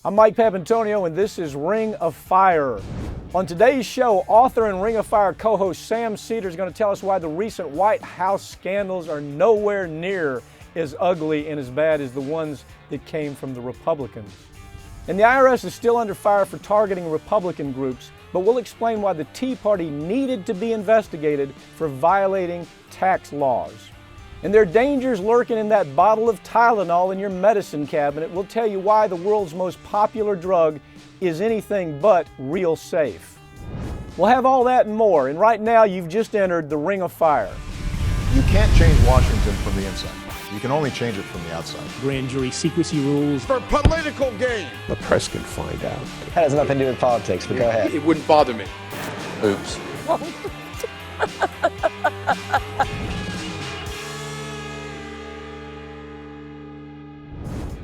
I'm Mike Papantonio, and this is Ring of Fire. On today's show, author and Ring of Fire co-host Sam Seder is going to tell us why the recent White House scandals are nowhere near as ugly and as bad as the ones that came from the Republicans. And the IRS is still under fire for targeting Republican groups, but we'll explain why the Tea Party needed to be investigated for violating tax laws. And there are dangers lurking in that bottle of Tylenol in your medicine cabinet. We'll tell you why the world's most popular drug is anything but real safe. We'll have all that and more, and right now you've just entered the Ring of Fire. You can't change Washington from the inside. You can only change it from the outside. Grand jury secrecy rules. For political gain. The press can find out. That has nothing to do with politics, but go ahead. It wouldn't bother me. Oops.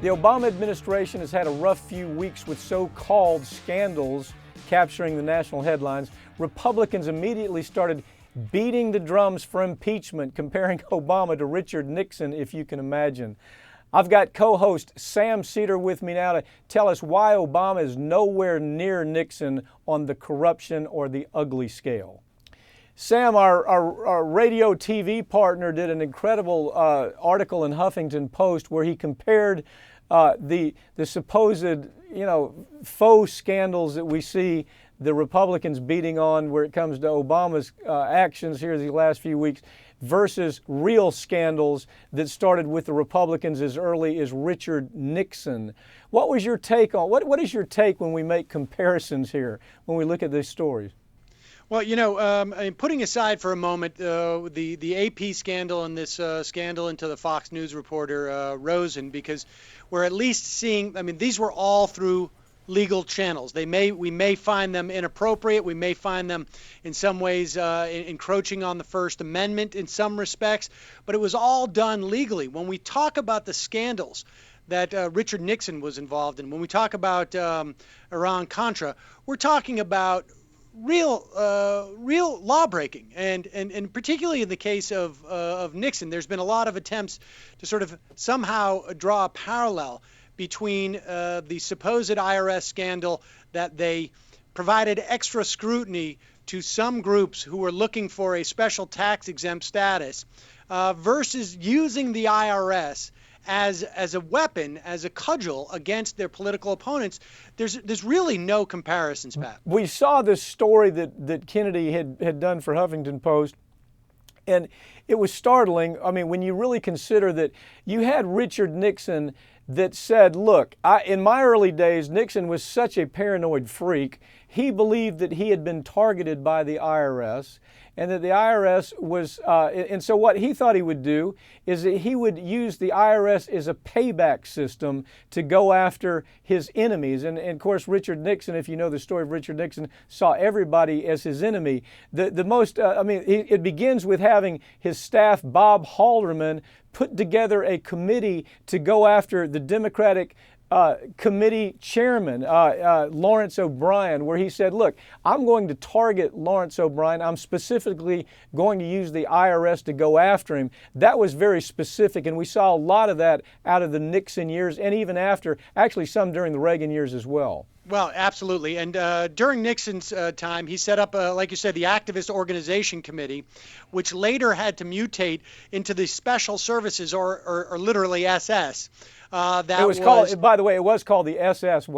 The Obama administration has had a rough few weeks with so-called scandals capturing the national headlines. Republicans immediately started beating the drums for impeachment, comparing Obama to Richard Nixon, if you can imagine. I've got co-host Sam Seder with me now to tell us why Obama is nowhere near Nixon on the corruption or the ugly scale. Sam, our radio TV partner, did an incredible article in Huffington Post where he compared the supposed, faux scandals that we see the Republicans beating on where it comes to Obama's actions here these last few weeks versus real scandals that started with the Republicans as early as Richard Nixon. What was your take on, what is your take when we make comparisons here, when we look at these stories? Well, putting aside for a moment the AP scandal and this scandal into the Fox News reporter Rosen, because we're at least seeing, these were all through legal channels. We may find them inappropriate. We may find them in some ways encroaching on the First Amendment in some respects, but it was all done legally. When we talk about the scandals that Richard Nixon was involved in, when we talk about Iran-Contra, we're talking about real law breaking, and particularly in the case of Nixon, there's been a lot of attempts to sort of somehow draw a parallel between the supposed IRS scandal that they provided extra scrutiny to some groups who were looking for a special tax exempt status versus using the IRS as a weapon, as a cudgel against their political opponents. There's really no comparisons, Pat. We saw this story that Kennedy had done for Huffington Post, and it was startling. When you really consider that you had Richard Nixon that said, look, in my early days, Nixon was such a paranoid freak. He believed that he had been targeted by the IRS, and that the IRS was, and so what he thought he would do is that he would use the IRS as a payback system to go after his enemies. And of course, Richard Nixon, if you know the story of Richard Nixon, saw everybody as his enemy. It begins with having his staff, Bob Haldeman, put together a committee to go after the Democratic committee chairman, Lawrence O'Brien, where he said, look, I'm going to target Lawrence O'Brien. I'm specifically going to use the IRS to go after him. That was very specific, and we saw a lot of that out of the Nixon years and even after, actually some during the Reagan years as well. Well, absolutely. And during Nixon's time, he set up, like you said, the Activist Organization Committee, which later had to mutate into the Special Services, or literally SS. It was called, by the way, it was called the SS.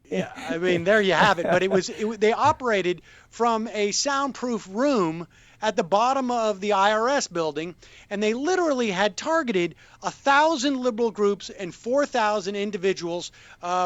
Yeah, there you have it. But they operated from a soundproof room at the bottom of the IRS building, and they literally had targeted 1,000 liberal groups and 4,000 individuals.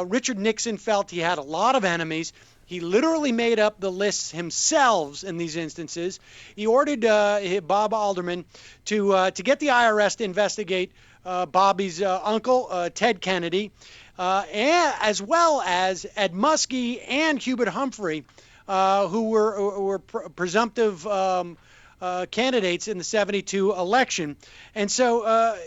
Richard Nixon felt he had a lot of enemies. He literally made up the lists himself in these instances. He ordered Bob Haldeman to get the IRS to investigate Bobby's uncle, Ted Kennedy, as well as Ed Muskie and Hubert Humphrey, who were presumptive candidates in the 72 election. And so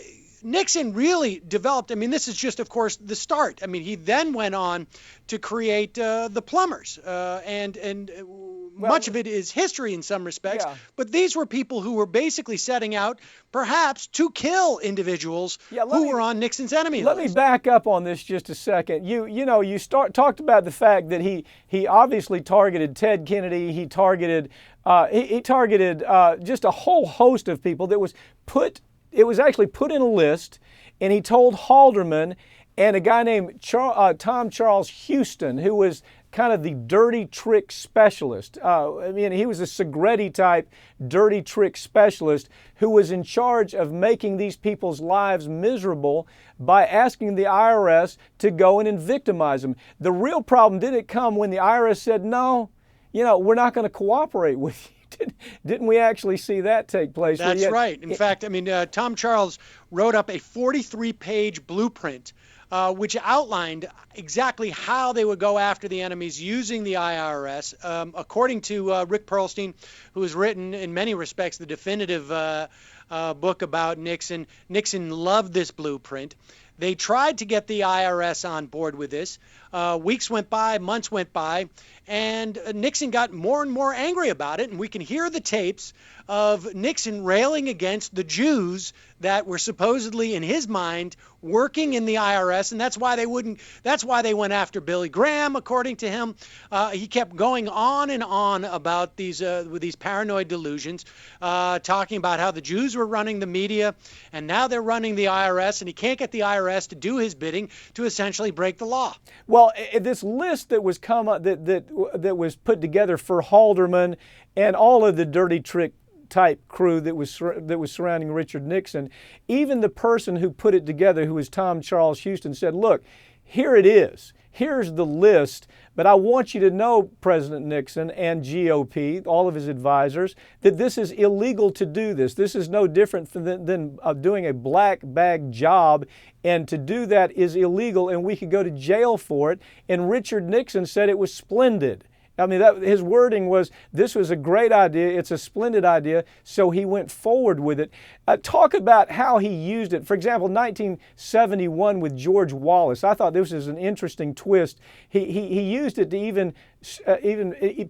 Nixon really developed, this is just, of course, the start. He then went on to create the plumbers and much of it is history in some respects, Yeah. but these were people who were basically setting out perhaps to kill individuals Yeah, who were on Nixon's enemy Let list. me back up on this just a second. You talked about the fact that he obviously targeted Ted Kennedy. He targeted just a whole host of people that was put. It was actually put in a list, and he told Haldeman and a guy named Tom Charles Houston, who was kind of the dirty trick specialist. He was a Segretti type dirty trick specialist who was in charge of making these people's lives miserable by asking the IRS to go in and victimize them. The real problem didn't come when the IRS said, no, we're not going to cooperate with you. Didn't we actually see that take place? That's right. In fact, Tom Charles wrote up a 43-page blueprint which outlined exactly how they would go after the enemies using the IRS. According to Rick Perlstein, who has written, in many respects, the definitive book about Nixon, Nixon loved this blueprint. They tried to get the IRS on board with this. Weeks went by, months went by, and Nixon got more and more angry about it. And we can hear the tapes of Nixon railing against the Jews that were supposedly, in his mind, working in the IRS, and that's why they went after Billy Graham, according to him. He kept going on and on about these paranoid delusions, talking about how the Jews were running the media, and now they're running the IRS, and he can't get the IRS to do his bidding to essentially break the law. Well, this list that was that was put together for Haldeman and all of the dirty trick type crew that was surrounding Richard Nixon, even the person who put it together, who was Tom Charles Houston, said, look, here it is. Here's the list, but I want you to know, President Nixon and GOP, all of his advisors, that this is illegal to do this. This is no different than doing a black bag job, and to do that is illegal, and we could go to jail for it. And Richard Nixon said it was splendid. His wording was, this was a great idea, it's a splendid idea, so he went forward with it. Talk about how he used it. For example, 1971 with George Wallace. I thought this was an interesting twist. He used it to even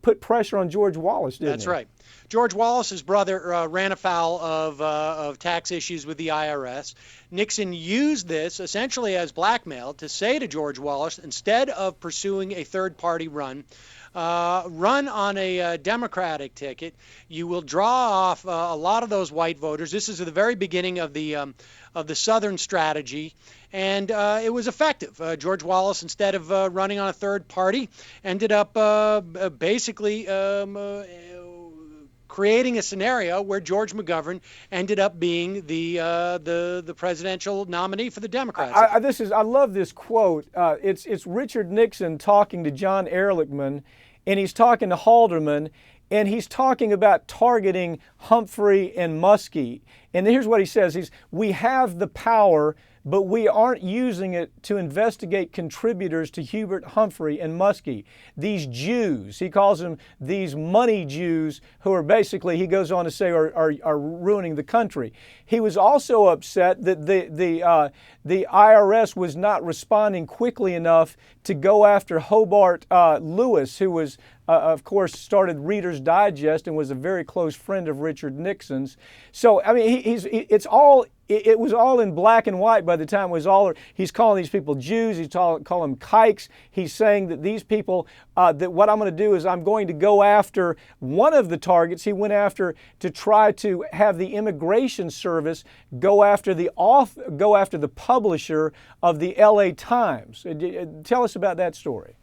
put pressure on George Wallace, didn't he? That's right. George Wallace's brother ran afoul of tax issues with the IRS. Nixon used this essentially as blackmail to say to George Wallace, instead of pursuing a third-party run on a Democratic ticket, you will draw off a lot of those white voters. This is at the very beginning of the Southern strategy, and it was effective. George Wallace, instead of running on a third party, ended up basically creating a scenario where George McGovern ended up being the presidential nominee for the Democrats. I love this quote. It's Richard Nixon talking to John Ehrlichman, and he's talking to Haldeman, and he's talking about targeting Humphrey and Muskie. And here's what he says: we have the power, but we aren't using it to investigate contributors to Hubert Humphrey and Muskie. These Jews, he calls them these money Jews, who are basically, he goes on to say, are ruining the country. He was also upset that the IRS was not responding quickly enough to go after Hobart Lewis, who was, of course, started Reader's Digest and was a very close friend of Richard Nixon's. So, it was all in black and white by the time it was all. He's calling these people Jews. He's calling them kikes. He's saying that these people, that what I'm going to do is I'm going to go after one of the targets he went after to try to have the Immigration Service go after the publisher of the LA Times. Tell us about that story.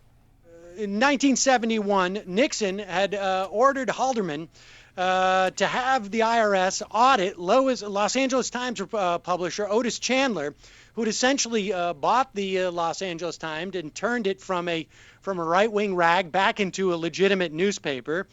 In 1971, Nixon had ordered Haldeman to have the IRS audit Los Angeles Times publisher Otis Chandler, who had essentially bought the Los Angeles Times and turned it from a right-wing rag back into a legitimate newspaper.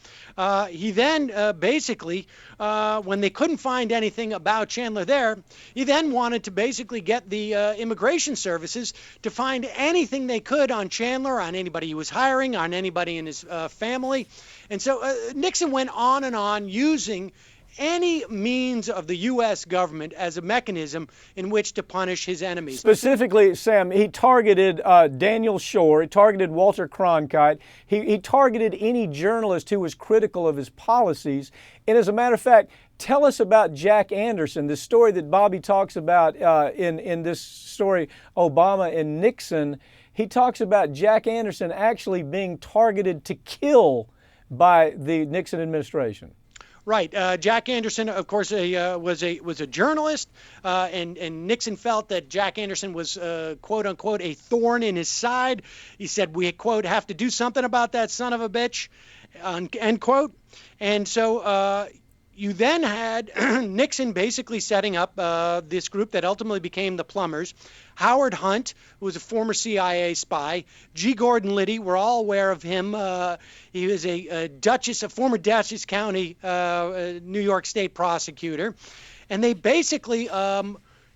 He then basically, when they couldn't find anything about Chandler there, he then wanted to basically get the immigration services to find anything they could on Chandler, on anybody he was hiring, on anybody in his family. And so Nixon went on and on using any means of the U.S. government as a mechanism in which to punish his enemies. Specifically, Sam, he targeted Daniel Shore, he targeted Walter Cronkite, he targeted any journalist who was critical of his policies. And as a matter of fact, tell us about Jack Anderson, the story that Bobby talks about in this story, Obama and Nixon. He talks about Jack Anderson actually being targeted to kill by the Nixon administration. Right. Jack Anderson, of course, was a journalist, and Nixon felt that Jack Anderson was quote unquote a thorn in his side. He said, "We quote have to do something about that son of a bitch," end quote. And so you then had Nixon basically setting up this group that ultimately became the Plumbers. Howard Hunt, who was a former CIA spy, G. Gordon Liddy, we're all aware of him. He was a former Dutchess County, New York State prosecutor. And they basically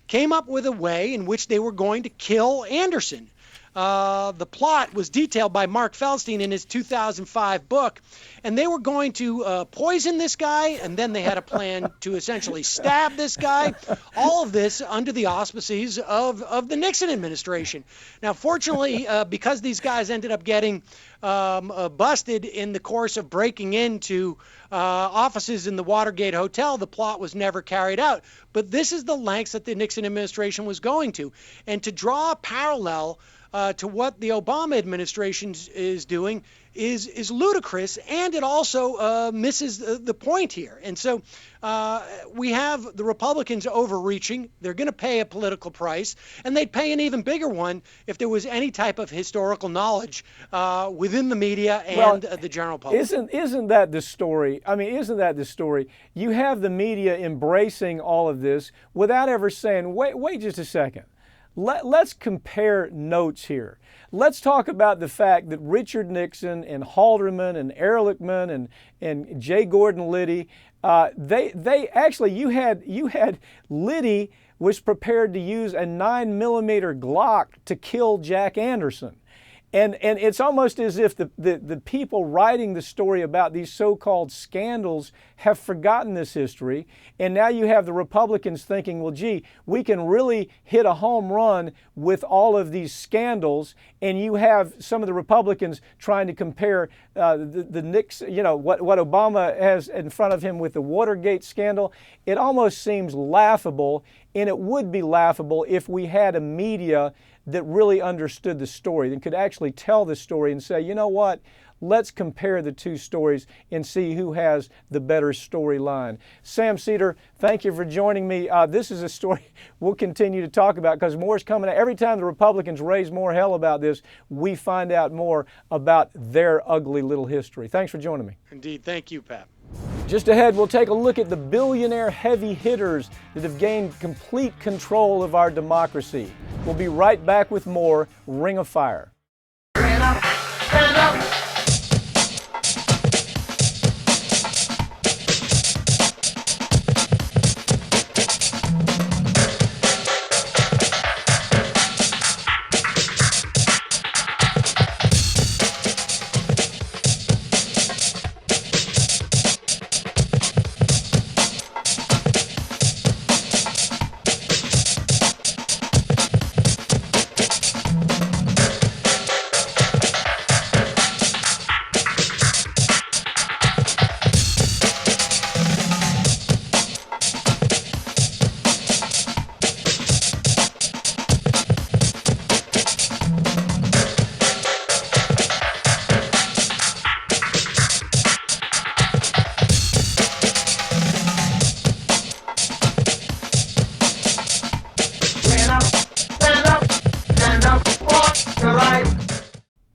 came up with a way in which they were going to kill Anderson. The plot was detailed by Mark Feldstein in his 2005 book, and they were going to poison this guy, and then they had a plan to essentially stab this guy. All of this under the auspices of the Nixon administration. Now, fortunately, because these guys ended up getting busted in the course of breaking into offices in the Watergate Hotel, the plot was never carried out. But this is the lengths that the Nixon administration was going to. And to draw a parallel to what the Obama administration is doing is ludicrous, and it also misses the point here. And so we have the Republicans overreaching. They're going to pay a political price, and they'd pay an even bigger one if there was any type of historical knowledge within the media and the general public. Isn't that the story? I mean, isn't that the story? You have the media embracing all of this without ever saying, wait just a second. Let's compare notes here. Let's talk about the fact that Richard Nixon and Haldeman and Ehrlichman and J. Gordon Liddy, they actually, you had Liddy was prepared to use a 9mm Glock to kill Jack Anderson. And it's almost as if the people writing the story about these so-called scandals have forgotten this history. And now you have the Republicans thinking, well, gee, we can really hit a home run with all of these scandals. And you have some of the Republicans trying to compare the Nixon, what Obama has in front of him with the Watergate scandal. It almost seems laughable, and it would be laughable if we had a media that really understood the story and could actually tell the story and say, you know what, let's compare the two stories and see who has the better storyline. Sam Seder, thank you for joining me. This is a story we'll continue to talk about because more is coming out. Every time the Republicans raise more hell about this, we find out more about their ugly little history. Thanks for joining me. Indeed. Thank you, Pat. Just ahead, we'll take a look at the billionaire heavy hitters that have gained complete control of our democracy. We'll be right back with more Ring of Fire. Stand up, stand up.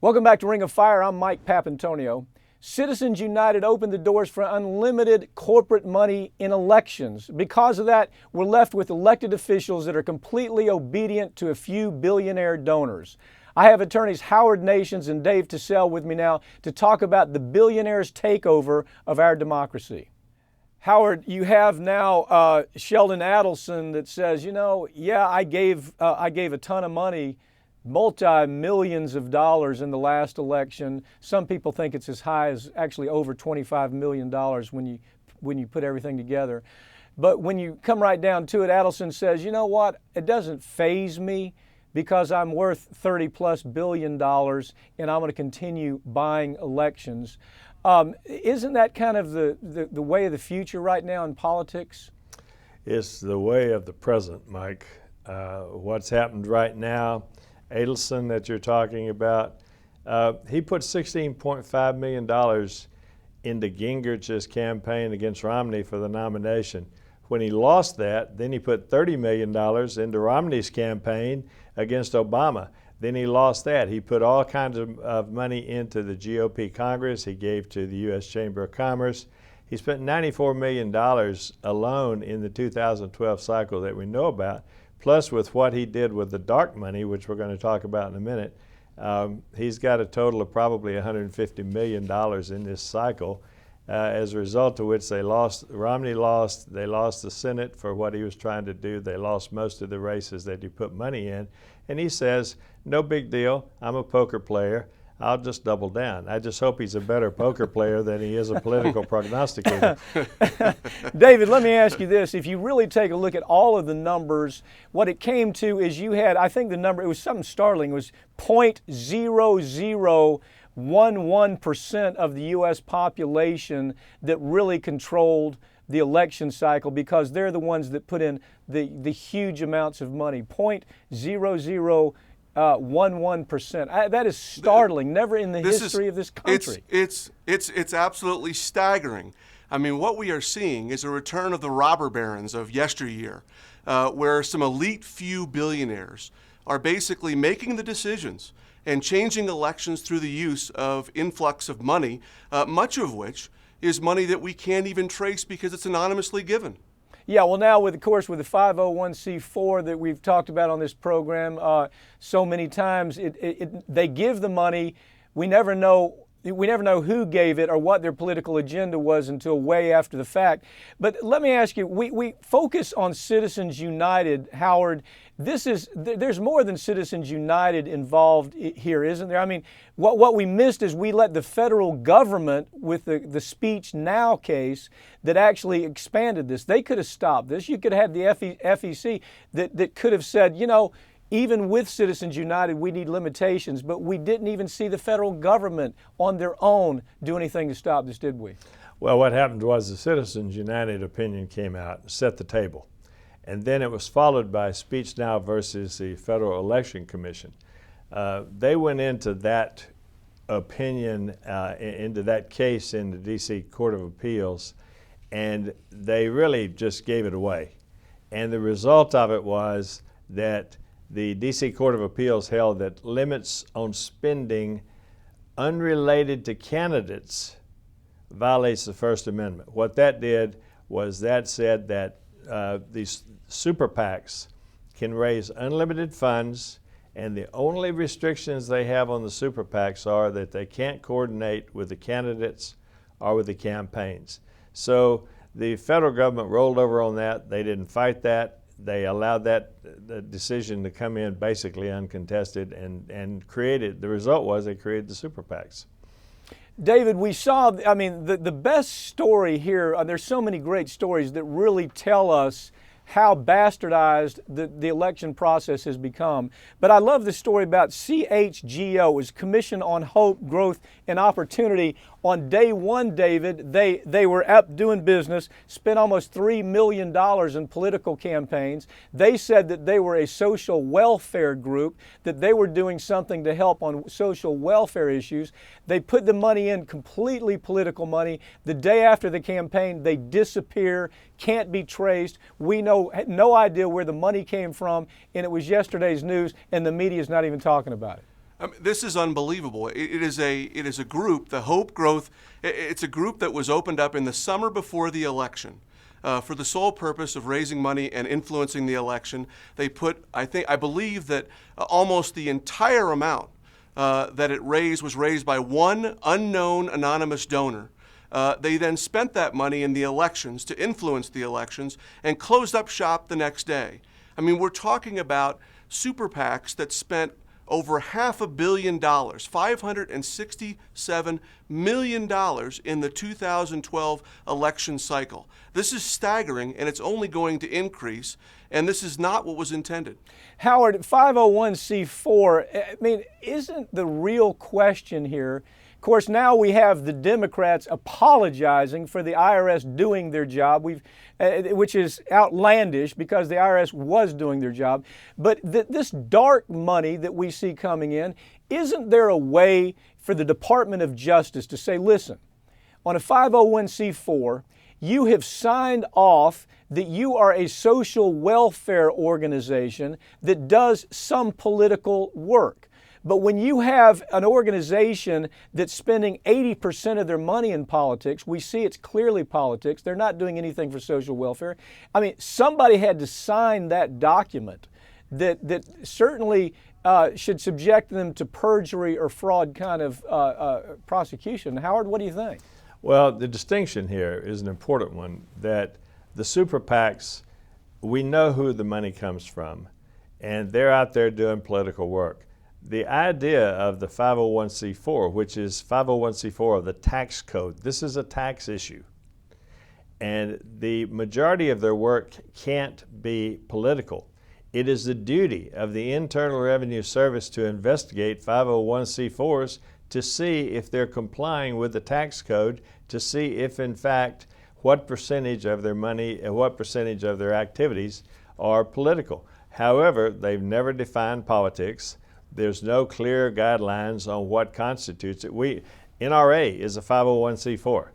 Welcome back to Ring of Fire. I'm Mike Papantonio. Citizens United opened the doors for unlimited corporate money in elections. Because of that, we're left with elected officials that are completely obedient to a few billionaire donors. I have attorneys Howard Nations and Dave Tissell with me now to talk about the billionaires' takeover of our democracy. Howard, you have now Sheldon Adelson that says, I gave a ton of money, multi-millions of dollars in the last election. Some people think it's as high as actually over $25 million when you when you put everything together. But when you come right down to it, Adelson says, you know what, it doesn't faze me because I'm worth $30+ billion and I'm going to continue buying elections. Isn't that kind of the way of the future right now in politics? It's the way of the present, Mike. What's happened right now, Adelson that you're talking about, he put $16.5 million into Gingrich's campaign against Romney for the nomination. When he lost that, then he put $30 million into Romney's campaign against Obama. Then he lost that. He put all kinds of money into the GOP Congress. He gave to the U.S. Chamber of Commerce. He spent $94 million alone in the 2012 cycle that we know about, plus with what he did with the dark money, which we're going to talk about in a minute. He's got a total of probably $150 million in this cycle, as a result of which Romney lost, they lost the Senate for what he was trying to do, they lost most of the races that he put money in, and he says, no big deal, I'm a poker player, I'll just double down. I just hope he's a better poker player than he is a political prognosticator. David, let me ask you this. If you really take a look at all of the numbers, what it came to is you had, I think the number, it was something startling, it was 0.0011% of the U.S. population that really controlled the election cycle because they're the ones that put in the huge amounts of money. 0.0011%. That is startling. Never in the history of this country. It's absolutely staggering. I mean, what we are seeing is a return of the robber barons of yesteryear, where some elite few billionaires are basically making the decisions and changing elections through the use of influx of money, much of which is money that we can't even trace because it's anonymously given. Yeah, well, now, of course, with the 501c4 that we've talked about on this program so many times, they give the money. We never know who gave it or what their political agenda was until way after the fact. But let me ask you, we focus on Citizens United, Howard. There's more than Citizens United involved here, isn't there? I mean, what we missed is we let the federal government, with the Speech Now case, that actually expanded this. They could have stopped this. You could have had the FEC that could have said, you know, even with Citizens United, we need limitations, but we didn't even see the federal government on their own do anything to stop this, did we? Well, what happened was the Citizens United opinion came out and set the table. And then it was followed by Speech Now versus the Federal Election Commission. They went into that opinion, into that case in the D.C. Court of Appeals, and they really just gave it away. And the result of it was that the D.C. Court of Appeals held that limits on spending unrelated to candidates violates the First Amendment. What that did was that said that these super PACs can raise unlimited funds, and the only restrictions they have on the super PACs are that they can't coordinate with the candidates or with the campaigns. So the federal government rolled over on that. They didn't fight that. They allowed the decision to come in basically uncontested and created, the result was they created the super PACs. David, we saw, I mean, the best story here, there's so many great stories that really tell us how bastardized the election process has become. But I love the story about CHGO, it was Commission on Hope, Growth, and Opportunity. On day one, David, they were up doing business, spent almost $3 million in political campaigns. They said that they were a social welfare group, that they were doing something to help on social welfare issues. They put the money in, completely political money. The day after the campaign, they disappear, can't be traced. We know no idea where the money came from, and it was yesterday's news, and the media is not even talking about it. This is unbelievable. It is a group, the Hope Growth. It's a group that was opened up in the summer before the election, for the sole purpose of raising money and influencing the election. They put, I believe that almost the entire amount that it raised was raised by one unknown anonymous donor. They then spent that money in the elections to influence the elections and closed up shop the next day. I mean, we're talking about super PACs that spent over $500 million, $567 million in the 2012 election cycle. This is staggering, and it's only going to increase, and this is not what was intended. Howard, 501c4, I mean, isn't the real question here? Of course, now we have the Democrats apologizing for the IRS doing their job, which is outlandish because the IRS was doing their job. But this dark money that we see coming in, isn't there a way for the Department of Justice to say, listen, on a 501c4, you have signed off that you are a social welfare organization that does some political work. But when you have an organization that's spending 80% of their money in politics, we see it's clearly politics. They're not doing anything for social welfare. I mean, somebody had to sign that document that certainly should subject them to perjury or fraud kind of prosecution. Howard, what do you think? Well, the distinction here is an important one, that the super PACs, we know who the money comes from, and they're out there doing political work. The idea of the 501c4, which is 501c4 of the tax code, this is a tax issue. And the majority of their work can't be political. It is the duty of the Internal Revenue Service to investigate 501c4s to see if they're complying with the tax code, to see if in fact what percentage of their money and what percentage of their activities are political. However, they've never defined politics. There's no clear guidelines on what constitutes it. NRA is a 501c4.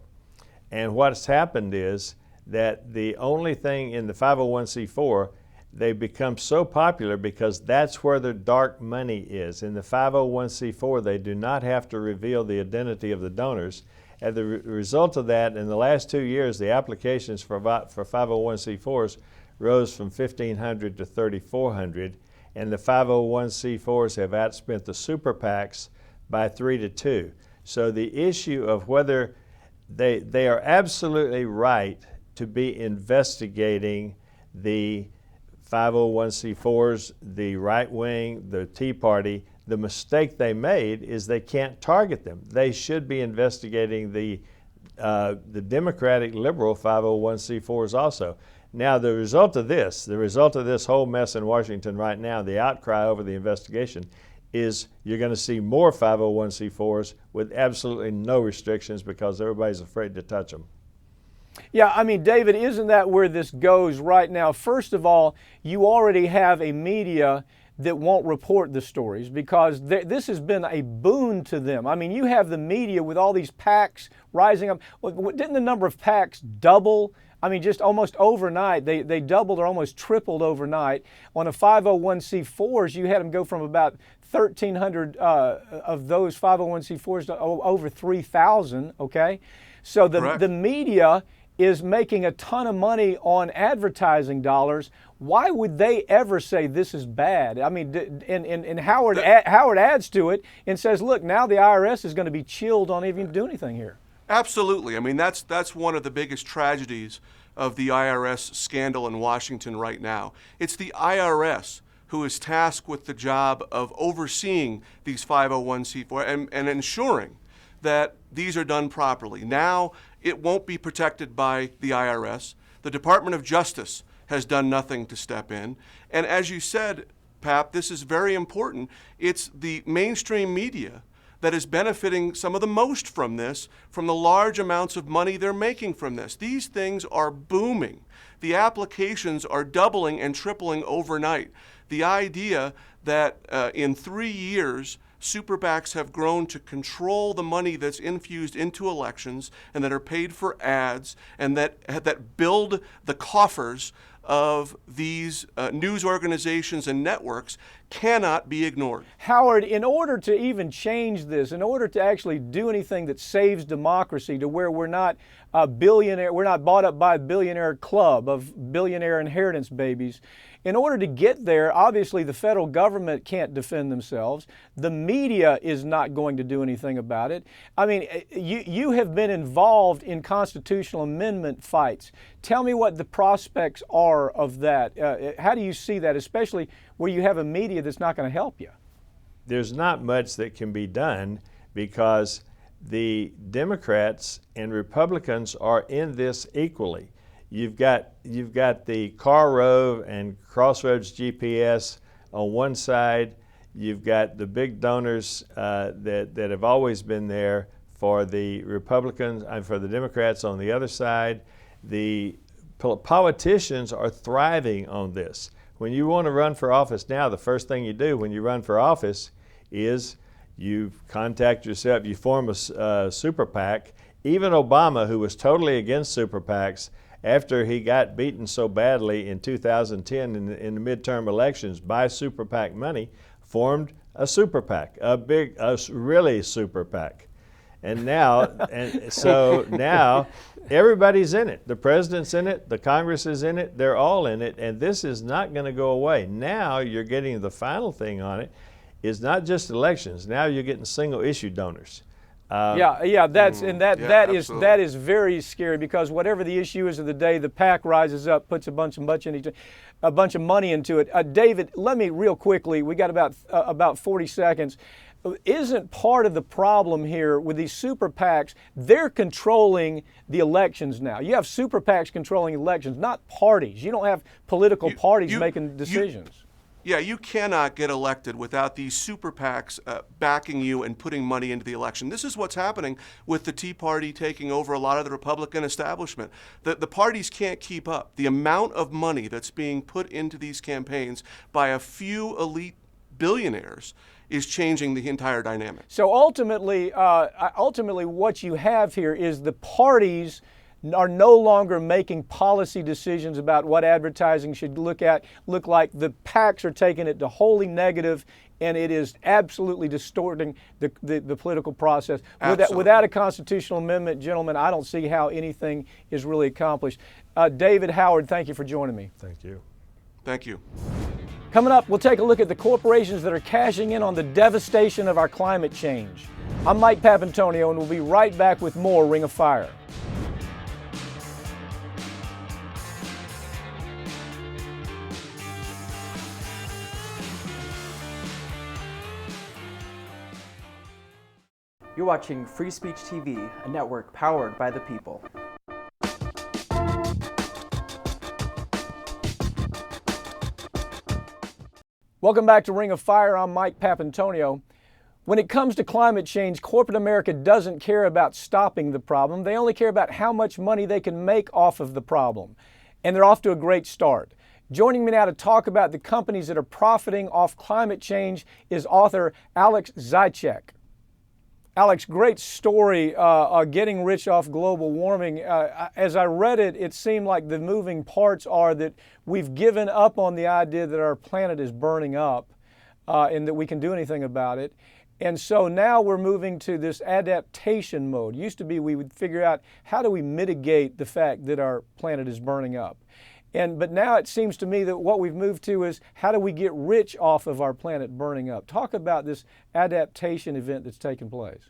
And what's happened is that the only thing in the 501c4, they become so popular because that's where the dark money is. In the 501c4, they do not have to reveal the identity of the donors. As the result of that, in the last 2 years, the applications for 501c4s rose from 1,500 to 3,400. And the 501c4s have outspent the super PACs by 3-2. So the issue of whether they are absolutely right to be investigating the 501c4s, the right wing, the Tea Party. The mistake they made is they can't target them. They should be investigating the Democratic liberal 501c4s also. Now, the result of this whole mess in Washington right now, the outcry over the investigation, is you're going to see more 501c4s with absolutely no restrictions because everybody's afraid to touch them. Yeah, I mean, David, isn't that where this goes right now? First of all, you already have a media that won't report the stories because this has been a boon to them. I mean, you have the media with all these PACs rising up. Didn't the number of PACs double? I mean, just almost overnight, they doubled or almost tripled overnight. On a 501c4s, you had them go from about 1,300 of those 501c4s to over 3,000, okay? So the media is making a ton of money on advertising dollars. Why would they ever say this is bad? I mean, and Howard adds to it and says, look, now the IRS is going to be chilled on even doing anything here. Absolutely. I mean, that's one of the biggest tragedies of the IRS scandal in Washington right now. It's the IRS who is tasked with the job of overseeing these 501c4 and ensuring that these are done properly. Now, it won't be protected by the IRS. The Department of Justice has done nothing to step in. And as you said, Pap, this is very important. It's the mainstream media that is benefiting some of the most from this, from the large amounts of money they're making from this. These things are booming. The applications are doubling and tripling overnight. The idea that in 3 years, super PACs have grown to control the money that's infused into elections and that are paid for ads and that build the coffers of these news organizations and networks cannot be ignored. Howard, in order to even change this, in order to actually do anything that saves democracy to where we're not a billionaire, we're not bought up by a billionaire club of billionaire inheritance babies, in order to get there, obviously the federal government can't defend themselves. The media is not going to do anything about it. I mean, you have been involved in constitutional amendment fights. Tell me what the prospects are of that. How do you see that, especially where you have a media that's not going to help you? there's not much that can be done because the Democrats and Republicans are in this equally. You've got the Karl Rove and Crossroads GPS on one side. You've got the big donors that have always been there for the Republicans and for the Democrats on the other side. The politicians are thriving on this. When you want to run for office now, the first thing you do when you run for office is you contact yourself, you form a super PAC. Even Obama, who was totally against super PACs, after he got beaten so badly in 2010 in the midterm elections by super PAC money, formed a super PAC, a really super PAC. And now, so now everybody's in it. The president's in it, the Congress is in it, they're all in it, and this is not going to go away. Now you're getting the final thing on it is not just elections. Now you're getting single issue donors. That is very scary because whatever the issue is of the day, the PAC rises up, puts a bunch of money into it. David, let me real quickly. We got about 40 seconds. Isn't part of the problem here with these super PACs? They're controlling the elections now. You have super PACs controlling elections, not parties. You don't have political parties making decisions. You cannot get elected without these super PACs backing you and putting money into the election. This is what's happening with the Tea Party taking over a lot of the Republican establishment. The parties can't keep up. The amount of money that's being put into these campaigns by a few elite billionaires is changing the entire dynamic. So ultimately, what you have here is the parties are no longer making policy decisions about what advertising should look like. The PACs are taking it to wholly negative, and it is absolutely distorting the political process. Without a constitutional amendment, gentlemen, I don't see how anything is really accomplished. David Howard, thank you for joining me. Thank you. Thank you. Coming up, we'll take a look at the corporations that are cashing in on the devastation of our climate change. I'm Mike Papantonio, and we'll be right back with more Ring of Fire. You're watching Free Speech TV, a network powered by the people. Welcome back to Ring of Fire. I'm Mike Papantonio. When it comes to climate change, corporate America doesn't care about stopping the problem. They only care about how much money they can make off of the problem. And they're off to a great start. Joining me now to talk about the companies that are profiting off climate change is author Alex Zaitchik. Alex, great story, getting rich off global warming. As I read it, it seemed like the moving parts are that we've given up on the idea that our planet is burning up and that we can do anything about it. And so now we're moving to this adaptation mode. Used to be we would figure out how do we mitigate the fact that our planet is burning up. But now it seems to me that what we've moved to is how do we get rich off of our planet burning up? Talk about this adaptation event that's taking place.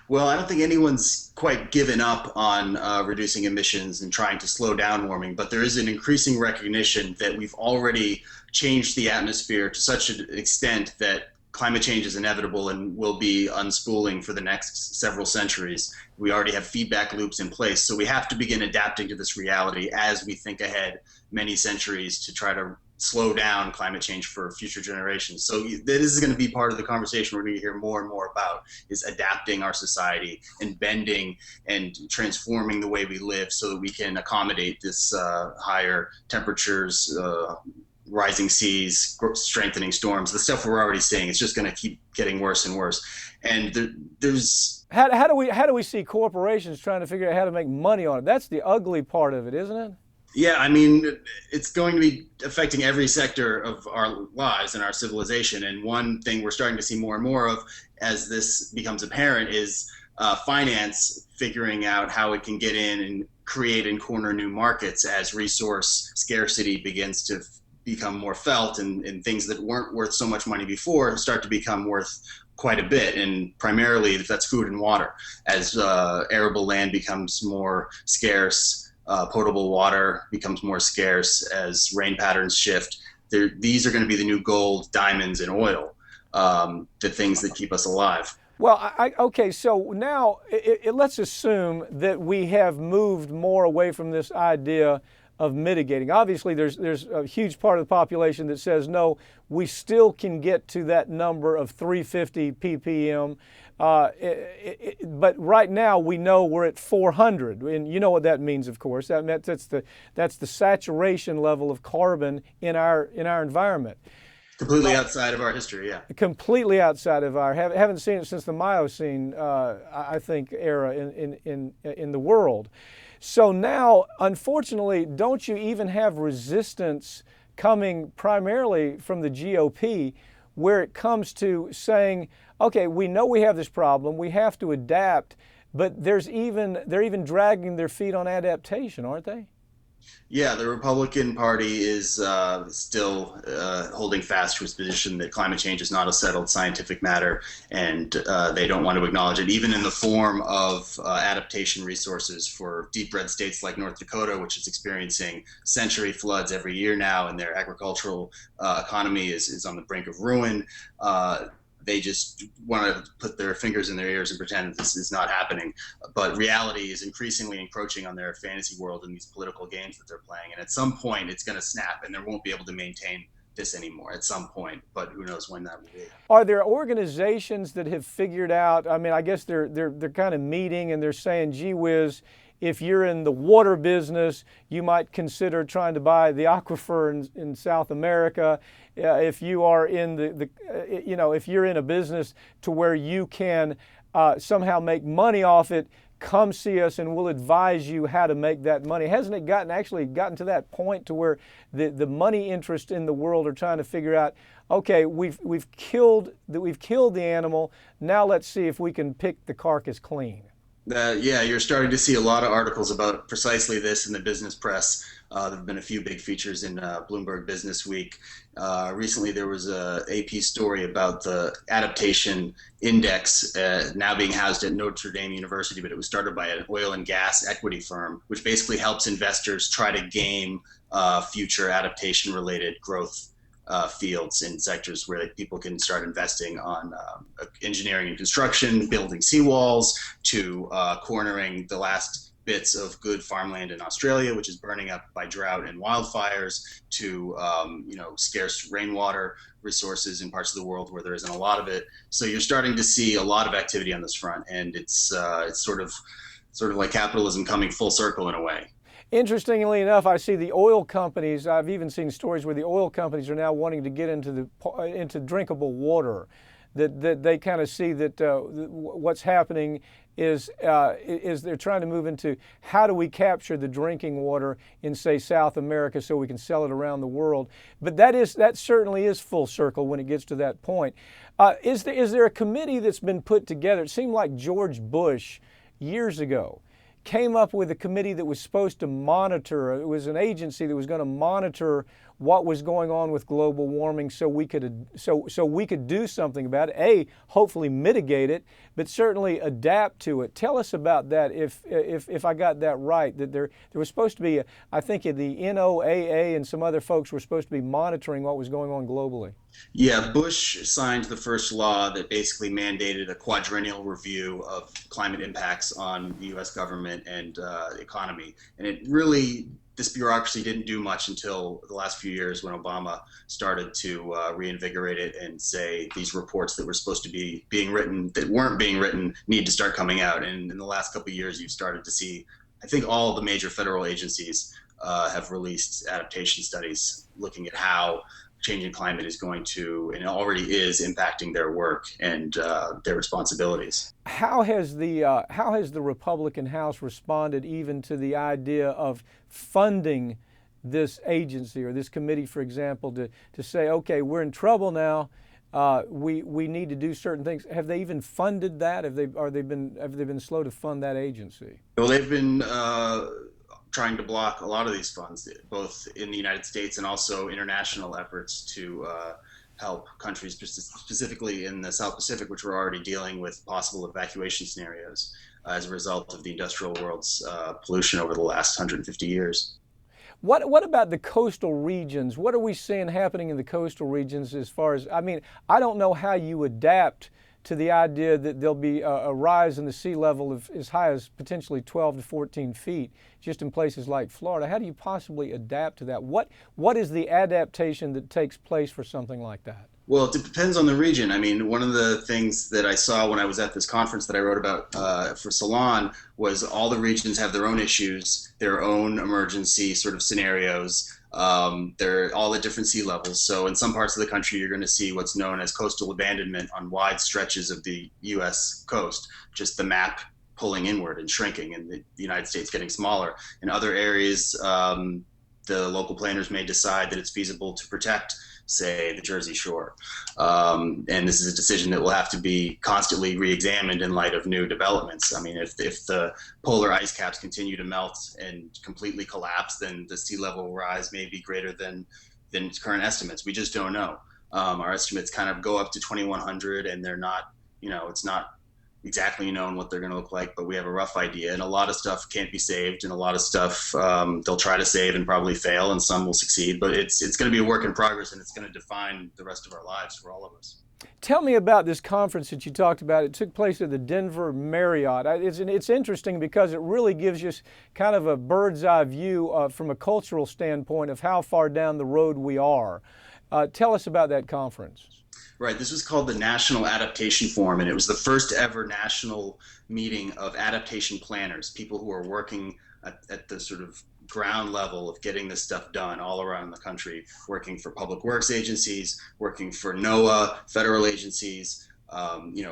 Well, I don't think anyone's quite given up on reducing emissions and trying to slow down warming, but there is an increasing recognition that we've already changed the atmosphere to such an extent that climate change is inevitable and will be unspooling for the next several centuries. We already have feedback loops in place, so we have to begin adapting to this reality as we think ahead many centuries to try to slow down climate change for future generations. So this is going to be part of the conversation we're going to hear more and more about, is adapting our society and bending and transforming the way we live so that we can accommodate this higher temperatures, rising seas, strengthening storms, the stuff we're already seeing. It's just going to keep getting worse and worse. And there's how do we see corporations trying to figure out how to make money on it? That's the ugly part of it, isn't it? Yeah, I mean, it's going to be affecting every sector of our lives and our civilization. And one thing we're starting to see more and more of as this becomes apparent is finance figuring out how it can get in and create and corner new markets as resource scarcity begins to become more felt, and things that weren't worth so much money before start to become worth quite a bit. And primarily that's food and water. As arable land becomes more scarce, potable water becomes more scarce as rain patterns shift. These are going to be the new gold, diamonds, and oil. the things that keep us alive. Well, okay, so now let's assume that we have moved more away from this idea of mitigating. Obviously, there's a huge part of the population that says, no, we still can get to that number of 350 ppm. But right now, we know we're at 400. And you know what that means, of course. That's the saturation level of carbon in our environment. Completely outside of our history, yeah. Completely outside of our, haven't seen it since the Miocene, I think, era in the world. So now, unfortunately, don't you even have resistance coming primarily from the GOP, where it comes to saying, okay, we know we have this problem, we have to adapt, but they're even dragging their feet on adaptation, aren't they? Yeah, the Republican Party is still holding fast to its position that climate change is not a settled scientific matter, and they don't want to acknowledge it, even in the form of adaptation resources for deep red states like North Dakota, which is experiencing century floods every year now, and their agricultural economy is on the brink of ruin. They just want to put their fingers in their ears and pretend that this is not happening. But reality is increasingly encroaching on their fantasy world in these political games that they're playing. And at some point, it's going to snap, and they won't be able to maintain this anymore at some point. But who knows when that will be. Are there organizations that have figured out? I mean, I guess they're kind of meeting and they're saying, gee whiz, if you're in the water business, you might consider trying to buy the aquifer in South America. If you are in if you're in a business to where you can somehow make money off it, come see us and we'll advise you how to make that money. Hasn't it gotten to that point to where the money interest in the world are trying to figure out, okay, we've killed the animal, now let's see if we can pick the carcass clean? Yeah, you're starting to see a lot of articles about precisely this in the business press. There have been a few big features in Bloomberg Business Week. Recently, there was a AP story about the adaptation index now being housed at Notre Dame University, but it was started by an oil and gas equity firm, which basically helps investors try to game future adaptation-related growth fields in sectors where people can start investing on engineering and construction, building seawalls, to cornering the last bits of good farmland in Australia, which is burning up by drought and wildfires, to scarce rainwater resources in parts of the world where there isn't a lot of it. So you're starting to see a lot of activity on this front, and it's sort of like capitalism coming full circle in a way. Interestingly enough, I see the oil companies, I've even seen stories where the oil companies are now wanting to get into drinkable water, that they kind of see that what's happening is they're trying to move into how do we capture the drinking water in, say, South America so we can sell it around the world. But that certainly is full circle when it gets to that point. Is there a committee that's been put together? It seemed like George Bush years ago came up with a committee that was supposed to monitor, it was an agency that was going to monitor what was going on with global warming so we could do something about it, hopefully mitigate it, but certainly adapt to it. Tell us about that, if I got that right, that there was supposed to be, I think the NOAA and some other folks were supposed to be monitoring what was going on globally. Yeah, Bush signed the first law that basically mandated a quadrennial review of climate impacts on the U.S. government and economy. And this bureaucracy didn't do much until the last few years when Obama started to reinvigorate it and say these reports that were supposed to be being written, that weren't being written, need to start coming out. And in the last couple of years, you've started to see, I think all the major federal agencies have released adaptation studies looking at how changing climate is going to, and it already is, impacting their work and their responsibilities. How has the Republican House responded even to the idea of funding this agency or this committee, for example, to say, okay, we're in trouble now, we need to do certain things? Have they even funded that? Have they been slow to fund that agency? Well, they've been trying to block a lot of these funds, both in the United States and also international efforts to help countries, specifically in the South Pacific, which were already dealing with possible evacuation scenarios as a result of the industrial world's pollution over the last 150 years. What about the coastal regions? What are we seeing happening in the coastal regions as far as, I mean, I don't know how you adapt to the idea that there'll be a rise in the sea level of as high as potentially 12 to 14 feet just in places like Florida. How do you possibly adapt to that? What is the adaptation that takes place for something like that? Well, it depends on the region. I mean, one of the things that I saw when I was at this conference that I wrote about for Salon was all the regions have their own issues, their own emergency sort of scenarios. They're all at different sea levels. So in some parts of the country, you're going to see what's known as coastal abandonment on wide stretches of the U.S. coast, just the map pulling inward and shrinking and the United States getting smaller. In other areas, the local planners may decide that it's feasible to protect, say, the Jersey Shore. And this is a decision that will have to be constantly re-examined in light of new developments. I mean, if the polar ice caps continue to melt and completely collapse, then the sea level rise may be greater than current estimates. We just don't know. Our estimates kind of go up to 2100, and they're not, it's not exactly known what they're going to look like, but we have a rough idea. And a lot of stuff can't be saved, and a lot of stuff they'll try to save and probably fail, and some will succeed. But it's going to be a work in progress, and it's going to define the rest of our lives for all of us. Tell me about this conference that you talked about. It took place at the Denver Marriott. It's interesting because it really gives you kind of a bird's eye view from a cultural standpoint of how far down the road we are. Tell us about that conference. Right. This was called the National Adaptation Forum, and it was the first ever national meeting of adaptation planners, people who are working at the sort of ground level of getting this stuff done all around the country, working for public works agencies, working for NOAA, federal agencies,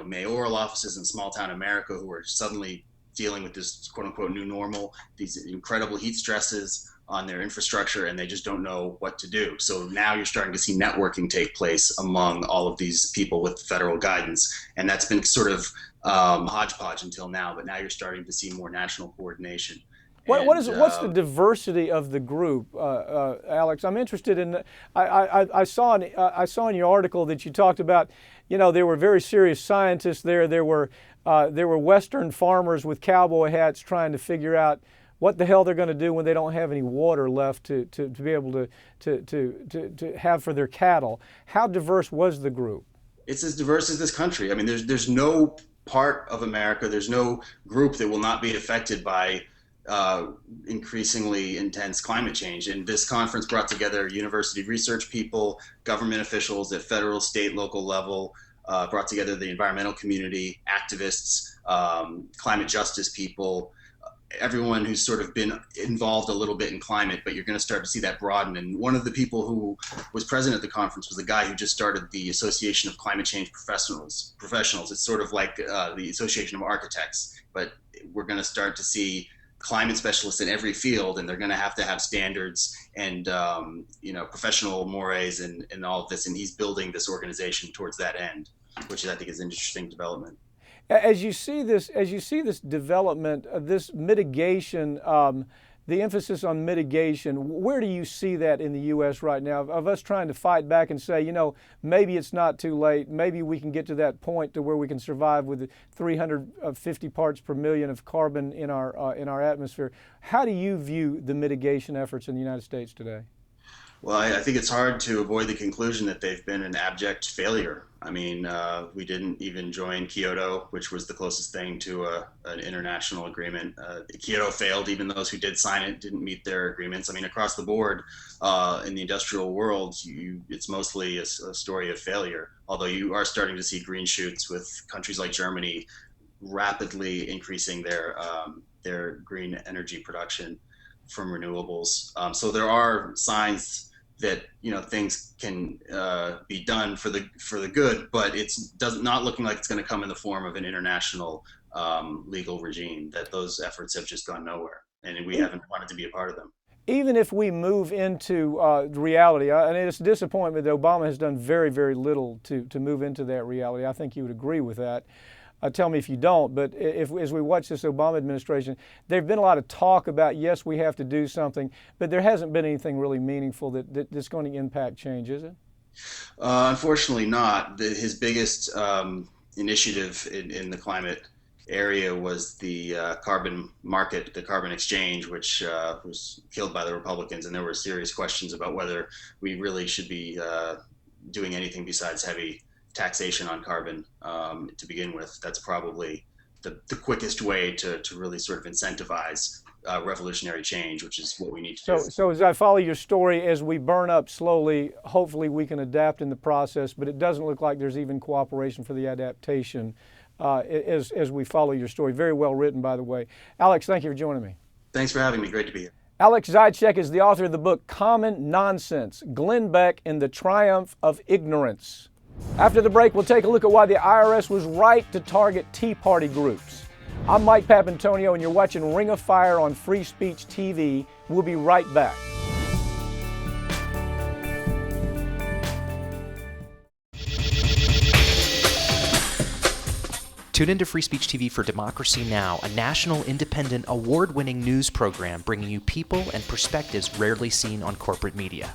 mayoral offices in small town America who are suddenly dealing with this quote unquote new normal, these incredible heat stresses on their infrastructure, and they just don't know what to do. So now you're starting to see networking take place among all of these people with federal guidance. And that's been sort of hodgepodge until now, but now you're starting to see more national coordination. What's the diversity of the group, Alex? I'm interested in. I saw in your article that you talked about, there were very serious scientists there. There were Western farmers with cowboy hats trying to figure out what the hell they're going to do when they don't have any water left to be able to have for their cattle. How diverse was the group? It's as diverse as this country. I mean, there's no part of America, there's no group that will not be affected by increasingly intense climate change. And this conference brought together university research people, government officials at federal, state, local level, brought together the environmental community, activists, climate justice people, everyone who's sort of been involved a little bit in climate, but you're going to start to see that broaden. And one of the people who was present at the conference was the guy who just started the Association of Climate Change Professionals. It's sort of like the Association of Architects, but we're going to start to see climate specialists in every field, and they're going to have standards and professional mores and all of this. And he's building this organization towards that end, which I think is an interesting development. As you see this development, this mitigation, the emphasis on mitigation, where do you see that in the U.S. right now? Of us trying to fight back and say, maybe it's not too late. Maybe we can get to that point to where we can survive with 350 parts per million of carbon in our atmosphere. How do you view the mitigation efforts in the United States today? Well, I think it's hard to avoid the conclusion that they've been an abject failure. I mean, we didn't even join Kyoto, which was the closest thing to an international agreement. Kyoto failed. Even those who did sign it didn't meet their agreements. I mean, across the board in the industrial world, it's mostly a story of failure, although you are starting to see green shoots with countries like Germany rapidly increasing their green energy production from renewables. So there are signs that things can be done for the good, but it's not looking like it's going to come in the form of an international legal regime. That those efforts have just gone nowhere, and we haven't wanted to be a part of them. Even if we move into reality, and it's a disappointment that Obama has done very, very little to move into that reality. I think you would agree with that. Tell me if you don't, but as we watch this Obama administration, there's been a lot of talk about, yes, we have to do something, but there hasn't been anything really meaningful that's going to impact change, is it? Unfortunately not. His biggest initiative in the climate area was the carbon market, the carbon exchange, which was killed by the Republicans. And there were serious questions about whether we really should be doing anything besides heavy taxation on carbon to begin with. That's probably the quickest way to really sort of incentivize revolutionary change, which is what we need to do. So as I follow your story, as we burn up slowly, hopefully we can adapt in the process, but it doesn't look like there's even cooperation for the adaptation as we follow your story. Very well written, by the way. Alex, thank you for joining me. Thanks for having me. Great to be here. Alex Zaitchik is the author of the book Common Nonsense, Glenn Beck and the Triumph of Ignorance. After the break, we'll take a look at why the IRS was right to target Tea Party groups. I'm Mike Papantonio, and you're watching Ring of Fire on Free Speech TV. We'll be right back. Tune into Free Speech TV for Democracy Now!, a national, independent, award-winning news program bringing you people and perspectives rarely seen on corporate media.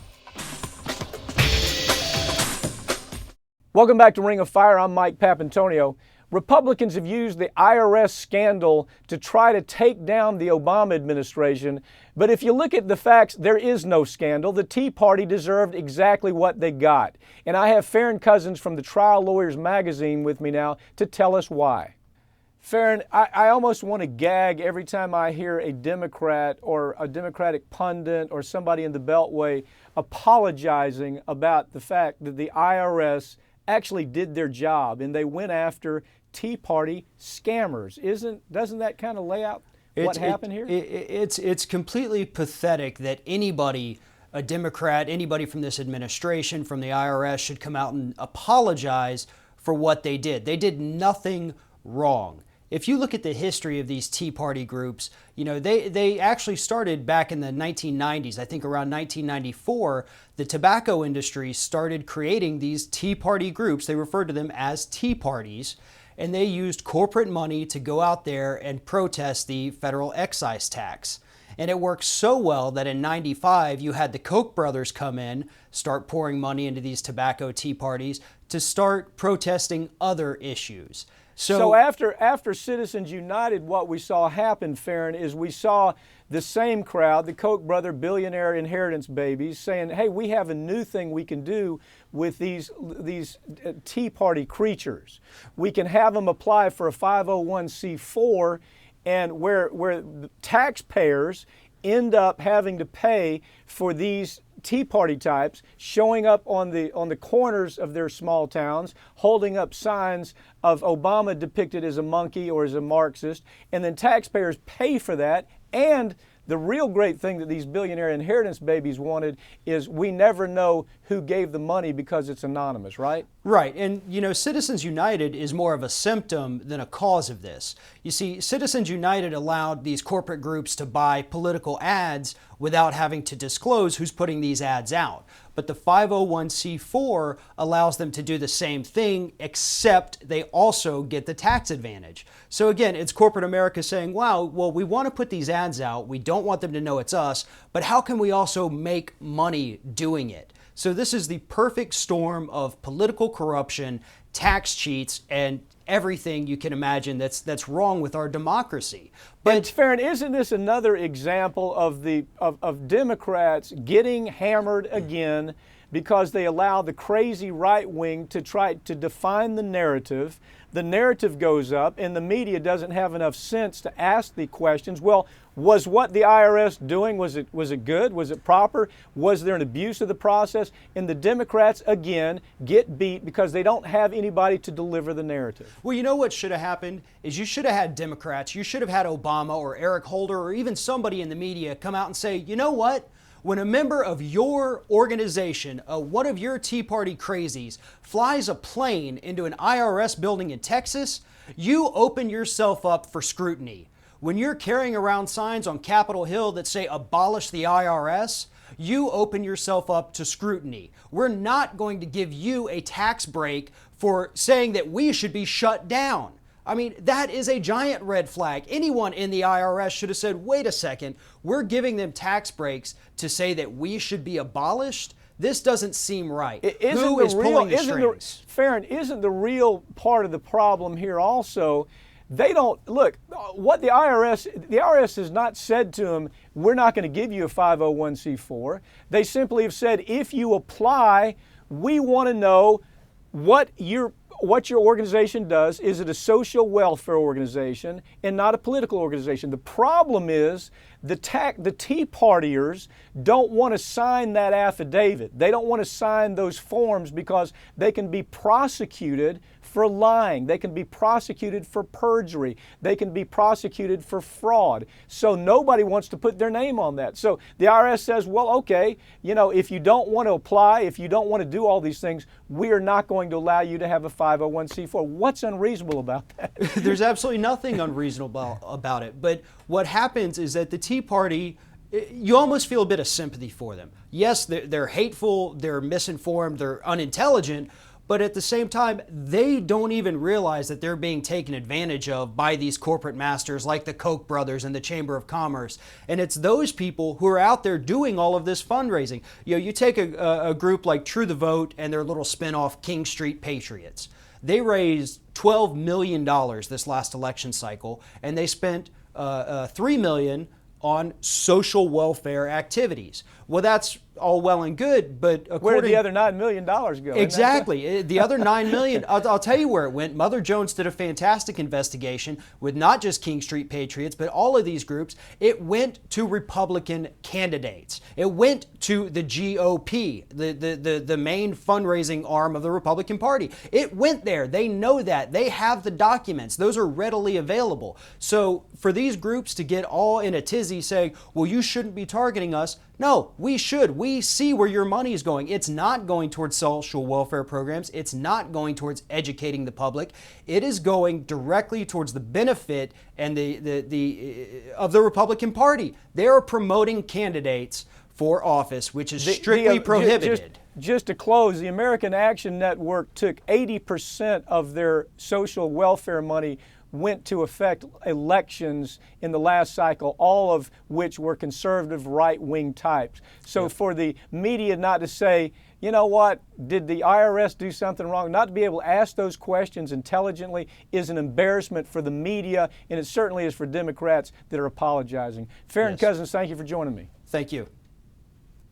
Welcome back to Ring of Fire. I'm Mike Papantonio. Republicans have used the IRS scandal to try to take down the Obama administration. But if you look at the facts, there is no scandal. The Tea Party deserved exactly what they got. And I have Farron Cousins from the Trial Lawyers magazine with me now to tell us why. Farron, I almost want to gag every time I hear a Democrat or a Democratic pundit or somebody in the Beltway apologizing about the fact that the IRS actually did their job and they went after Tea Party scammers. Doesn't that kind of lay out what happened here? It's completely pathetic that anybody, a Democrat, anybody from this administration, from the IRS, should come out and apologize for what they did. They did nothing wrong. If you look at the history of these Tea Party groups, you know, they actually started back in the 1990s. I think around 1994, the tobacco industry started creating these Tea Party groups. They referred to them as Tea Parties, and they used corporate money to go out there and protest the federal excise tax. And it worked so well that in 95, you had the Koch brothers come in, start pouring money into these tobacco Tea Parties to start protesting other issues. So after Citizens United, what we saw happen, Farron, is we saw the same crowd, the Koch brother billionaire inheritance babies, saying, hey, we have a new thing we can do with these Tea Party creatures. We can have them apply for a 501c4, and where the taxpayers end up having to pay for these Tea Party types showing up on the corners of their small towns, holding up signs of Obama depicted as a monkey or as a Marxist, and then taxpayers pay for that. And the real great thing that these billionaire inheritance babies wanted is we never know who gave the money because it's anonymous, right? Right. And, you know, Citizens United is more of a symptom than a cause of this. You see, Citizens United allowed these corporate groups to buy political ads without having to disclose who's putting these ads out. But the 501c4 allows them to do the same thing, except they also get the tax advantage. So again, it's corporate America saying, wow, well, we want to put these ads out. We don't want them to know it's us, but how can we also make money doing it? So this is the perfect storm of political corruption, tax cheats, and everything you can imagine that's wrong with our democracy. But Farron, isn't this another example of Democrats getting hammered again because they allow the crazy right wing to try to define the narrative? The narrative goes up and the media doesn't have enough sense to ask the questions. Well, was what the IRS doing, was it good? Was it proper? Was there an abuse of the process? And the Democrats, again, get beat because they don't have anybody to deliver the narrative. Well, you know what should have happened is you should have had Democrats, you should have had Obama or Eric Holder or even somebody in the media come out and say, you know what? When a member of your organization, one of your Tea Party crazies, flies a plane into an IRS building in Texas, you open yourself up for scrutiny. When you're carrying around signs on Capitol Hill that say abolish the IRS, you open yourself up to scrutiny. We're not going to give you a tax break for saying that we should be shut down. I mean, that is a giant red flag. Anyone in the IRS should have said, wait a second, we're giving them tax breaks to say that we should be abolished? This doesn't seem right. Who is pulling the strings? Farron, isn't the real part of the problem here also They don't look what the IRS has not said to them, we're not going to give you a 501c4. They simply have said, if you apply, we want to know what your organization does. Is it a social welfare organization and not a political organization? The problem is the Tea Partiers don't want to sign that affidavit. They don't want to sign those forms because they can be prosecuted for lying. They can be prosecuted for perjury. They can be prosecuted for fraud. So nobody wants to put their name on that. So the IRS says, well, okay, if you don't want to apply, if you don't want to do all these things, we are not going to allow you to have a 501c4. What's unreasonable about that? There's absolutely nothing unreasonable about it. But what happens is that the Tea Party, you almost feel a bit of sympathy for them. Yes, they're hateful, they're misinformed, they're unintelligent, but at the same time, they don't even realize that they're being taken advantage of by these corporate masters like the Koch brothers and the Chamber of Commerce. And it's those people who are out there doing all of this fundraising. You take a group like True the Vote and their little spinoff King Street Patriots. They raised $12 million this last election cycle, and they spent $3 million on social welfare activities. Well, that's all well and good, but where did the other $9 million go? Exactly. The other $9 million, I'll tell you where it went. Mother Jones did a fantastic investigation with not just King Street Patriots, but all of these groups. It went to Republican candidates. It went to the GOP, the main fundraising arm of the Republican Party. It went there. They know that. They have the documents. Those are readily available. So for these groups to get all in a tizzy saying, well, you shouldn't be targeting us, no, we should. We see where your money is going. It's not going towards social welfare programs. It's not going towards educating the public. It is going directly towards the benefit and of the Republican Party. They are promoting candidates for office, which is strictly prohibited. Just to close, the American Action Network took 80% of their social welfare money went to affect elections in the last cycle, all of which were conservative right-wing types. So for the media not to say, you know what, did the IRS do something wrong? Not to be able to ask those questions intelligently is an embarrassment for the media, and it certainly is for Democrats that are apologizing. Farron Cousins, thank you for joining me. Thank you.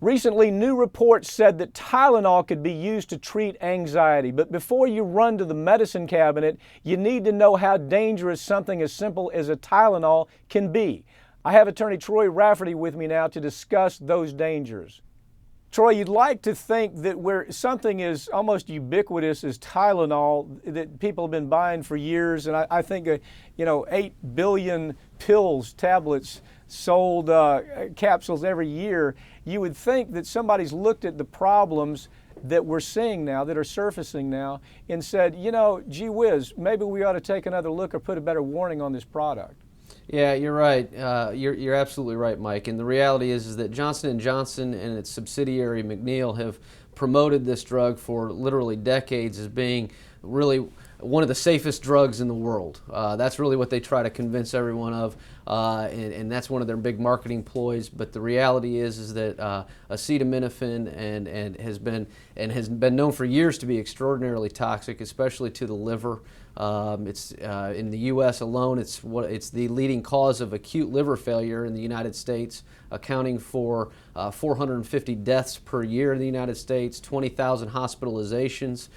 Recently, new reports said that Tylenol could be used to treat anxiety. But before you run to the medicine cabinet, you need to know how dangerous something as simple as a Tylenol can be. I have attorney Troy Rafferty with me now to discuss those dangers. Troy, you'd like to think that where something is almost ubiquitous as Tylenol that people have been buying for years, and I think 8 billion pills, tablets, sold capsules every year, you would think that somebody's looked at the problems that we're seeing now, that are surfacing now, and said, gee whiz, maybe we ought to take another look or put a better warning on this product. Yeah, you're right. You're absolutely right, Mike. And the reality is that Johnson & Johnson and its subsidiary McNeil have promoted this drug for literally decades as being really one of the safest drugs in the world. That's really what they try to convince everyone of, and that's one of their big marketing ploys. But the reality is that acetaminophen and has been known for years to be extraordinarily toxic, especially to the liver. It's in the U.S. alone, it's the leading cause of acute liver failure in the United States, accounting for 450 deaths per year in the United States, 20,000 hospitalizations,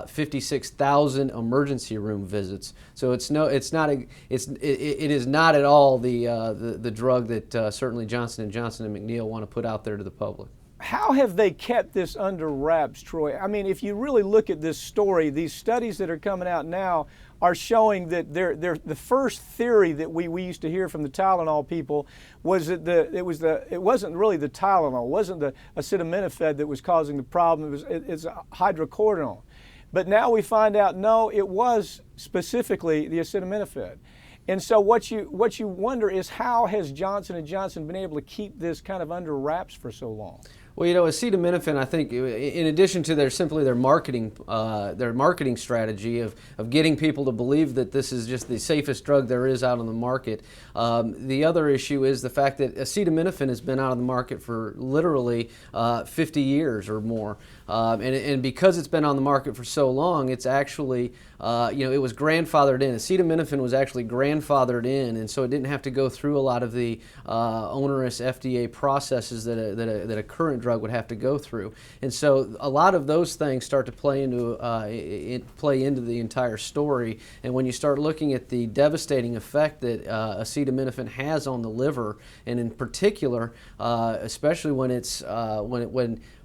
56,000 emergency room visits. So it is not at all the drug that certainly Johnson & Johnson and McNeil want to put out there to the public. How have they kept this under wraps, Troy? I mean, if you really look at this story, these studies that are coming out now are showing that the first theory that we used to hear from the Tylenol people was that it wasn't really the Tylenol, it wasn't the acetaminophen that was causing the problem, it's hydrocodone. But now we find out, no, it was specifically the acetaminophen. And so what you wonder is, how has Johnson & Johnson been able to keep this kind of under wraps for so long? Well, acetaminophen, I think, in addition to their marketing strategy of getting people to believe that this is just the safest drug there is out on the market, the other issue is the fact that acetaminophen has been out on the market for literally 50 years or more. And because it's been on the market for so long, it's actually, it was grandfathered in. Acetaminophen was actually grandfathered in, and so it didn't have to go through a lot of the onerous FDA processes that a current drug would have to go through. And so a lot of those things start to play into the entire story. And when you start looking at the devastating effect that acetaminophen has on the liver, and in particular, especially when it's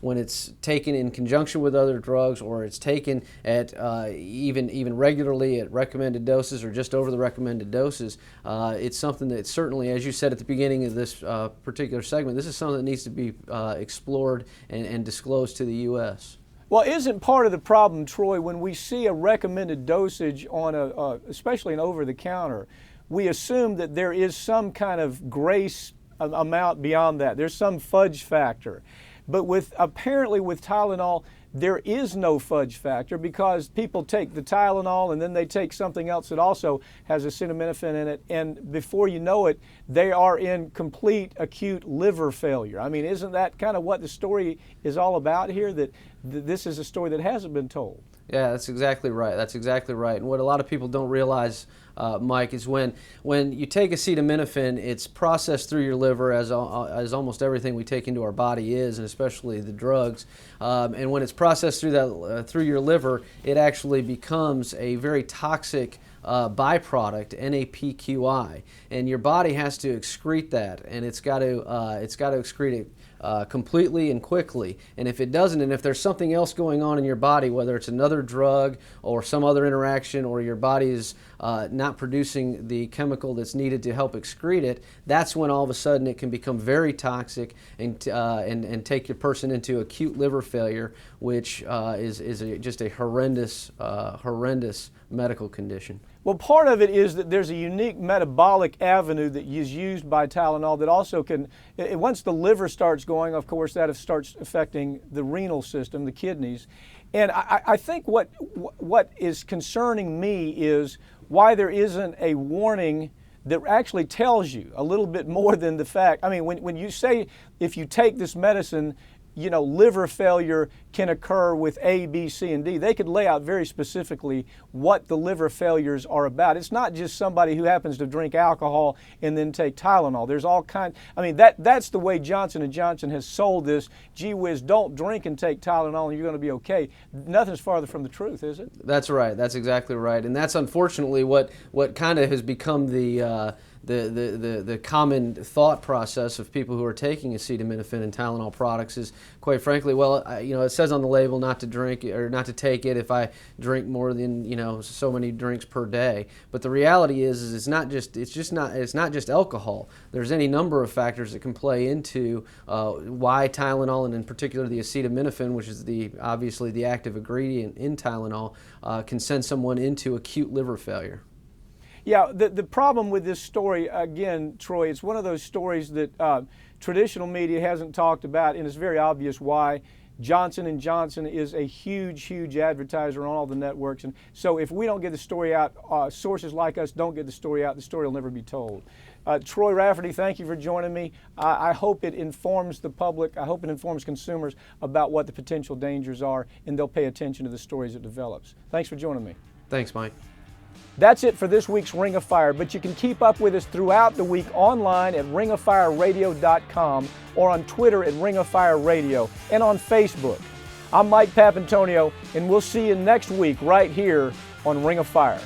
when it's taken in conjunction with other drugs, or it's taken at even regularly at recommended doses or just over the recommended doses, it's something that certainly, as you said at the beginning of this particular segment, this is something that needs to be explored and disclosed to the U.S. Well, isn't part of the problem, Troy, when we see a recommended dosage on especially an over-the-counter, we assume that there is some kind of grace amount beyond that. There's some fudge factor. But apparently with Tylenol, there is no fudge factor, because people take the Tylenol and then they take something else that also has acetaminophen in it, and before you know it, they are in complete acute liver failure. I mean, isn't that kind of what the story is all about here, that this is a story that hasn't been told? Yeah, that's exactly right. That's exactly right. And what a lot of people don't realize, Mike, is when you take acetaminophen, it's processed through your liver, as almost everything we take into our body is, and especially the drugs. And when it's processed through your liver, it actually becomes a very toxic byproduct, NAPQI, and your body has to excrete that, and it's got to excrete it completely and quickly. And if it doesn't, and if there's something else going on in your body, whether it's another drug or some other interaction, or your body is not producing the chemical that's needed to help excrete it, that's when all of a sudden it can become very toxic and take your person into acute liver failure, which is just a horrendous medical condition. Well, part of it is that there's a unique metabolic avenue that is used by Tylenol that also can, once the liver starts going, of course, that starts affecting the renal system, the kidneys. And I think what is concerning me is why there isn't a warning that actually tells you a little bit more than the fact. I mean, when you say if you take this medicine, liver failure can occur with A, B, C, and D. They could lay out very specifically what the liver failures are about. It's not just somebody who happens to drink alcohol and then take Tylenol. There's all kinds. I mean, that's the way Johnson & Johnson has sold this. Gee whiz, don't drink and take Tylenol and you're going to be okay. Nothing's farther from the truth, is it? That's right. That's exactly right. And that's unfortunately what kind of has become the common thought process of people who are taking acetaminophen and Tylenol products is, quite frankly, well, it says on the label not to drink or not to take it if I drink more than so many drinks per day. But the reality is it's not just alcohol. There's any number of factors that can play into why Tylenol, and in particular the acetaminophen, which is obviously the active ingredient in Tylenol, can send someone into acute liver failure. Yeah, the problem with this story, again, Troy, it's one of those stories that traditional media hasn't talked about, and it's very obvious why. Johnson & Johnson is a huge, huge advertiser on all the networks, and so if we don't get the story out, sources like us don't get the story out, the story will never be told. Troy Rafferty, thank you for joining me. I hope it informs the public, I hope it informs consumers about what the potential dangers are, and they'll pay attention to the stories it develops. Thanks for joining me. Thanks, Mike. That's it for this week's Ring of Fire, but you can keep up with us throughout the week online at ringofireradio.com or on Twitter at Ring of Fire Radio and on Facebook. I'm Mike Papantonio, and we'll see you next week right here on Ring of Fire.